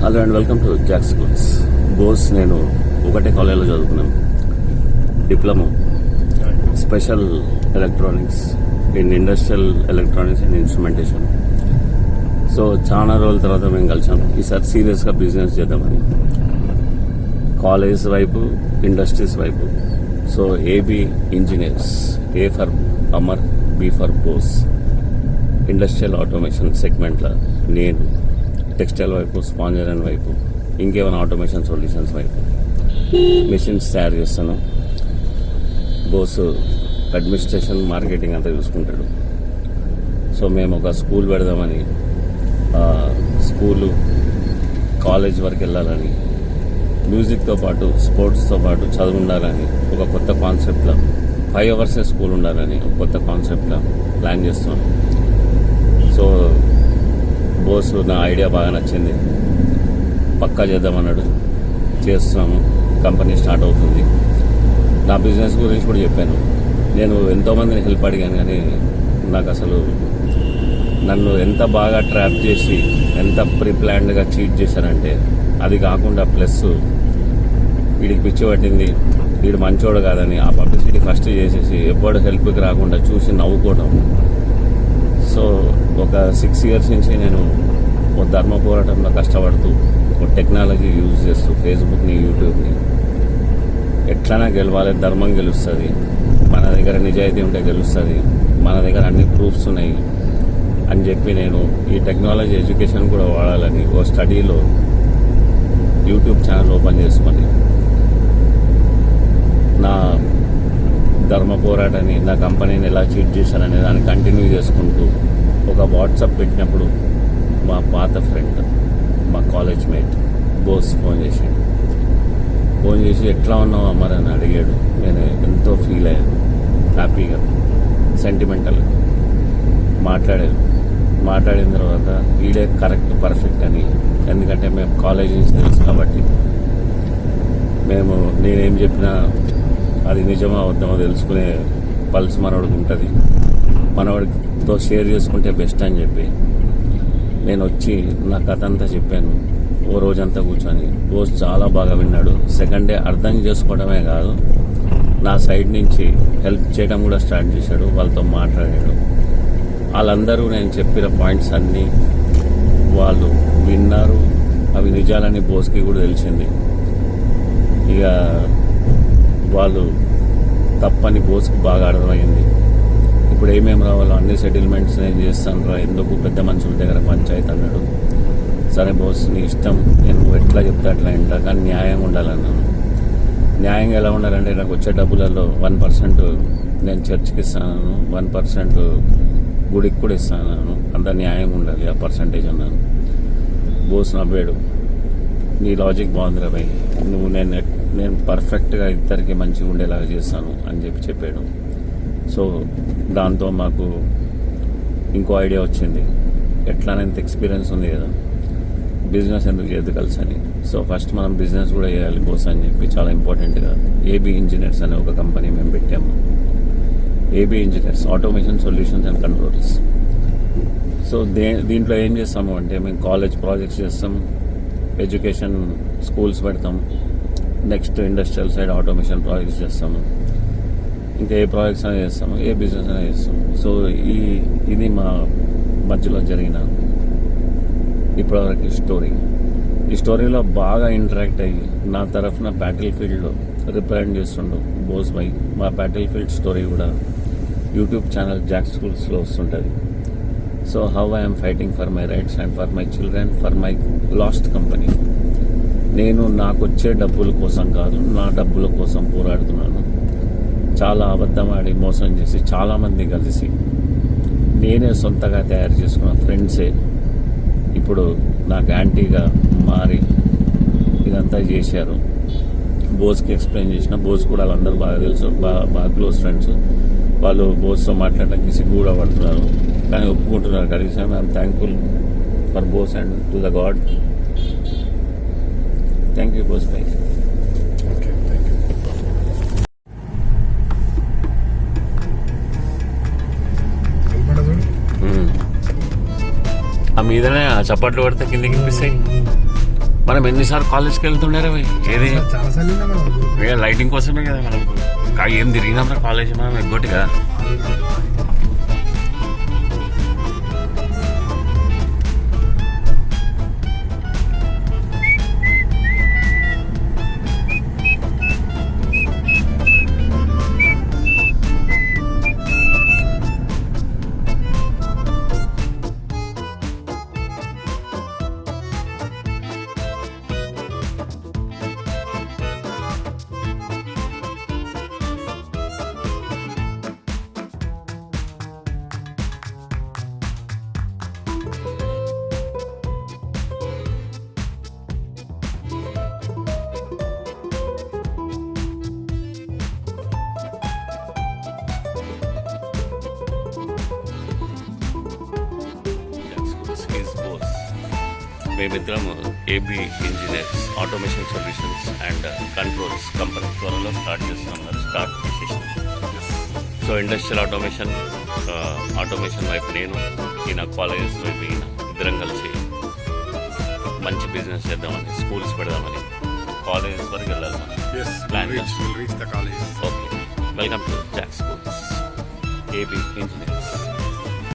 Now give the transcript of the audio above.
Hello and welcome to Jack schools. Bose నేను ఒకటే కాలేజ్లో చదువుకున్నాను. Diploma special electronics in industrial electronics and instrumentation. So చాలా రోజుల తర్వాత మేము కలిసాము. ఈసారి సీరియస్గా బిజినెస్ చేద్దామని కాలేజ్ వైపు, ఇండస్ట్రీస్ వైపు. So AB engineers, A for Amar, B for Bose. Industrial automation సెగ్మెంట్లో నేను టెక్స్టైల్ వైపు, స్పాంజర్ అండ్ వైపు, ఇంకేమైనా ఆటోమేషన్ సొల్యూషన్స్ వైపు మిషన్స్ తయారు చేస్తాను. బోస్ అడ్మినిస్ట్రేషన్, మార్కెటింగ్ అంతా చూసుకుంటాడు. సో మేము ఒక స్కూల్ పెడదామని, స్కూలు కాలేజ్ వరకు వెళ్ళాలని, మ్యూజిక్తో పాటు స్పోర్ట్స్తో పాటు చదువు ఉండాలని ఒక కొత్త కాన్సెప్ట్లో 5 hours స్కూల్ ఉండాలని ఒక కొత్త కాన్సెప్ట్లో ప్లాన్ చేస్తున్నాను. సో బోస్ నా ఐడియా బాగా నచ్చింది, పక్కా చేద్దామన్నాడు. చేస్తున్నాము. కంపెనీ స్టార్ట్ అవుతుంది. నా బిజినెస్ గురించి కూడా చెప్పాను. నేను ఎంతోమందిని హెల్ప్ అడిగాను, కానీ నాకు అసలు నన్ను ఎంత బాగా ట్రాప్ చేసి ఎంత ప్రీప్లాన్డ్గా చీట్ చేశారంటే, అది కాకుండా ప్లస్ వీడికి పిచ్చి పట్టింది, వీడు మంచోడు కాదని ఆ పబ్లిసిటీ ఫస్ట్ చేసేసి ఎప్పుడు హెల్ప్కి రాకుండా చూసి నవ్వుకోవడం. సో ఒక 6 years నుంచి నేను ఒక ధర్మ పోరాటంలో కష్టపడుతూ, ఒక టెక్నాలజీ యూజ్ చేస్తూ, ఫేస్బుక్ని, యూట్యూబ్ని ఎట్లనా గెలవాలి, ధర్మం గెలుస్తుంది, మన దగ్గర నిజాయితీ ఉంటే గెలుస్తుంది, మన దగ్గర అన్ని ప్రూఫ్స్ ఉన్నాయి అని చెప్పి నేను ఈ టెక్నాలజీ ఎడ్యుకేషన్ కూడా వాడాలని ఓ స్టడీలో యూట్యూబ్ ఛానల్ ఓపెన్ చేసుకొని నా ధర్మ పోరాటాన్ని, నా కంపెనీని ఎలా చీట్ చేశాననే దాన్ని కంటిన్యూ చేసుకుంటూ ఒక వాట్సాప్ పెట్టినప్పుడు మా పాత ఫ్రెండ్, మా కాలేజ్ మేట్ బోస్ ఫోన్ చేసి ఎట్లా ఉన్నావు అమర్ అని అడిగాడు. నేను ఎంతో ఫీల్ అయ్యాను, హ్యాపీగా, సెంటిమెంటల్గా మాట్లాడిన తర్వాత వీడే కరెక్ట్, పర్ఫెక్ట్ అని. ఎందుకంటే మేము కాలేజ్ నుంచి తెలుసు కాబట్టి నేనేం చెప్పినా అది నిజమో అబద్ధమో తెలుసుకునే పల్స్ మనవాడికి ఉంటుంది. మనవాడితో షేర్ చేసుకుంటే బెస్ట్ అని చెప్పి నేను వచ్చి నా కథ అంతా చెప్పాను. ఓ రోజంతా కూర్చొని బోస్ చాలా బాగా విన్నాడు. సెకండ్ డే అర్థం చేసుకోవడమే కాదు, నా సైడ్ నుంచి హెల్ప్ చేయడం కూడా స్టార్ట్ చేశాడు. వాళ్ళతో మాట్లాడాడు. వాళ్ళందరూ నేను చెప్పిన పాయింట్స్ అన్నీ వాళ్ళు విన్నారు. అవి నిజాలని బోస్కి కూడా తెలిసింది. ఇక వాళ్ళు తప్పని బోస్కి బాగా అర్థమైంది. ఇప్పుడు ఏమేమి రావాలో అన్ని సెటిల్మెంట్స్ నేను చేస్తాను రా, ఎందుకు పెద్ద మనుషుల దగ్గర పంచాయతీ అన్నాడు. సరే బోస్, నీ ఇష్టం, నేను ఎట్లా చెప్తే అట్లా వింటా, కానీ న్యాయంగా ఉండాలన్నాను. న్యాయంగా ఎలా ఉండాలంటే, నాకు వచ్చే డబ్బులలో 1% నేను చర్చ్కి ఇస్తాను, 1% గుడికి కూడా ఇస్తాను, అంత న్యాయంగా ఉండాలి ఆ పర్సంటేజ్ అన్నాను. బోస్ నవ్వాడు. నీ లాజిక్ బాగుంది రా భయ్, నేను పర్ఫెక్ట్గా ఇద్దరికి మంచిగా ఉండేలాగా చేస్తాను అని చెప్పాడు. సో దాంతో మాకు ఇంకో ఐడియా వచ్చింది. ఎట్లానే ఇంత ఎక్స్పీరియన్స్ ఉంది కదా, బిజినెస్ ఎందుకు చేయదు కలిసి అని. సో ఫస్ట్ మనం బిజినెస్ కూడా చేయాలి బోస్ అని చెప్పి చాలా ఇంపార్టెంట్గా ఏబి ఇంజనీర్స్ అనే ఒక కంపెనీ మేము పెట్టాము. AB engineers, automation solutions and controls. So దీంట్లో ఏం చేస్తాము అంటే, మేము కాలేజ్ ప్రాజెక్ట్స్ చేస్తాం, ఎడ్యుకేషన్ స్కూల్స్ పెడతాం, next industrial side automation projects చేస్తాము, ఇంకా ఏ ప్రాజెక్ట్స్ అయినా చేస్తాము, ఏ బిజినెస్ అయినా చేస్తాము. సో ఇది మా మధ్యలో జరిగిన ఇప్పటివరకు స్టోరీ. ఈ స్టోరీలో బాగా ఇంటరాక్ట్ అయ్యి నా తరఫున బ్యాటిల్ ఫీల్డ్లో రిప్రజెంట్ చేస్తుండు బోస్ బై. మా బ్యాటిల్ ఫీల్డ్ స్టోరీ కూడా యూట్యూబ్ ఛానల్ జాక్ స్కూల్స్లో వస్తుంటుంది. So how I'm fighting for my rights and for my children, for my last company. నేను నాకు వచ్చే డబ్బుల కోసం కాదు, నా డబ్బుల కోసం పోరాడుతున్నాను. చాలా అబద్ధం ఆడి మోసం చేసి చాలామంది కలిసి నేనే సొంతగా తయారు చేసుకున్న ఫ్రెండ్సే ఇప్పుడు నాకు యాంటీగా మారి ఇదంతా చేశారు. బోస్కి ఎక్స్ప్లెయిన్ చేసిన, బోస్ కూడా వాళ్ళందరూ బాగా తెలుసు, బాగా క్లోజ్ ఫ్రెండ్స్. వాళ్ళు బోస్తో మాట్లాడడానికి సిగ్గు కూడా పడుతున్నారు, కానీ ఒప్పుకుంటున్నారు. కనీసం I'm thankful for Bose and to the god. Thank you Bose భాయ్. ఆ మీదనే చప్పట్లు పడితే కిందకి వినిపిస్తాయి. మనం ఎన్నిసార్లు కాలేజ్కి వెళ్తుండే రా భయ్? ఏది చాలా సార్లు ఇక లైటింగ్ కోసమే కదా మనం ఏం తిరిగినాం రా కాలేజ్ మనం ఎగ్గొట్టి కదా. మేమిద్దరం AB engineers automation solutions and controls company త్వరలో స్టార్ట్ చేస్తున్నాం. స్టార్ట్ చేసేసాం. సో ఇండస్ట్రియల్ ఆటోమేషన్ వైపు నేను, ఈయన కాలేజెస్ వైపు ఈయన, ఇద్దరం కలిసి మంచి బిజినెస్ చేద్దామని, స్కూల్స్ పెడదామని, కాలేజెస్ వరకు వెళ్ళాలి ప్లాన్ చేస్తాం. Okay, welcome to Jack schools AB engineers.